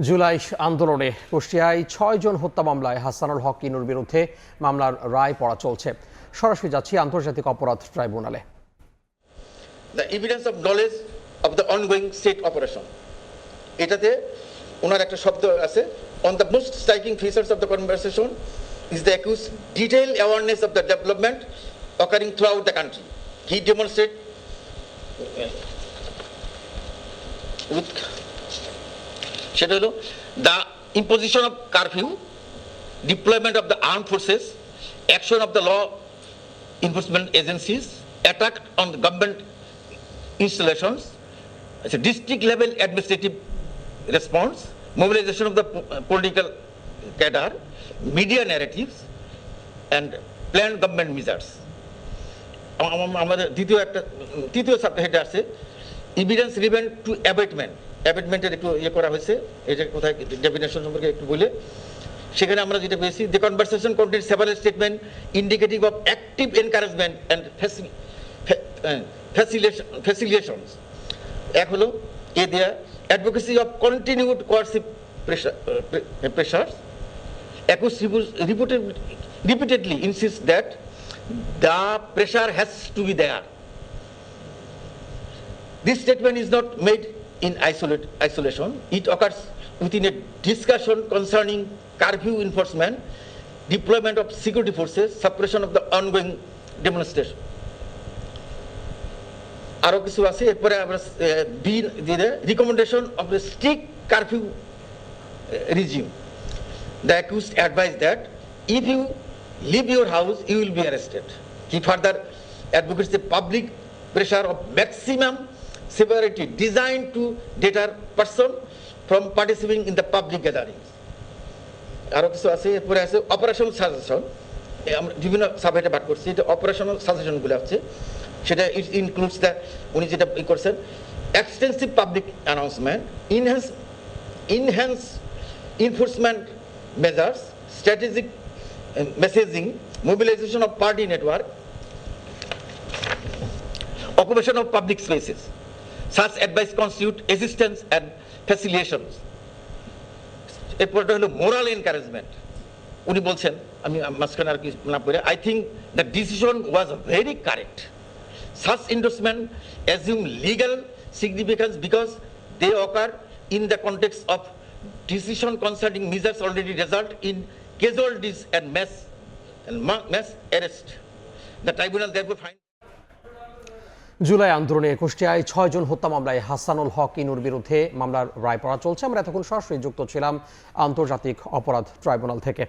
জুলাই আন্দোলনে কুষ্টিয়ায় ৬ জন হত্যা মামলায় হাসানুল হক ইনুর বিরুদ্ধে মামলার রায় পড়া চলছে। সরাসরি যাচ্ছি আন্তর্জাতিক অপরাধ ট্রাইব্যুনালে। The evidence of knowledge of the ongoing state operation. এটাতে ওনার একটা শব্দ আছে, on the most striking features of the conversation is the accused detailed awareness of the development occurring throughout the country. He demonstrate with সেটা হলো the imposition of curfew, deployment of the armed forces, action of the law enforcement agencies, attack on the government installations, district level administrative response, mobilization of the political cadre, media narratives and planned government measures. আমাদের তৃতীয় সাবজেক্টে আছে evidence relevant to abatement. অ্যাবেটমেন্টের একটু করা হয়েছে, এটা কোথায় definition সম্পর্কে একটু বলে সেখানে আমরা যেটা পেয়েছি, the conversation contains several statements indicative of active encouragement and facilitations. এক হলো দেয়া advocacy of continued coercive pressures. Accused repeatedly insists that the pressure has to be there. This statement is not made in isolation. It occurs within a discussion concerning curfew enforcement, deployment of security forces, suppression of the ongoing demonstration. আরো কিছু আছে, এরপরে আমরা recommendation of the strict curfew regime. The accused advised that if you leave your house, you will be arrested. He further advocates the public pressure of maximum severity designed to deter person from participating in the public gatherings. আরো কিছু আছে, এরপরে আছে operational suggestion. আমরা বিভিন্ন সাবজেক্টে ভাগ করছি, এটা অপারেশনাল সাজেশনগুলো আছে, সেটা ইনক্লুডস দ্য উনি যেটা করছেন extensive public announcement, enhance enforcement measures, strategic messaging, mobilisation of party network, occupation of public spaces. Such advice constitute assistance and facilitations. এরপরটা হলো moral encouragement. উনি বলছেন, আমি মাঝখানে আর কি না পড়ে, I think the decision was very correct. Such endorsement assume legal significance because they occur in the context of decision concerning measures already result in casualties and mass arrest. The tribunal therefore find July আন্দোলনে কুষ্টিয়ায় ৬ জন হত্যা মামলায় হাসানুল হক ইনুর বিরুদ্ধে মামলার রায় পড়া চলছে। আমরা এতক্ষণ সরাসরি যুক্ত ছিলাম আন্তর্জাতিক অপরাধ ট্রাইব্যুনাল থেকে।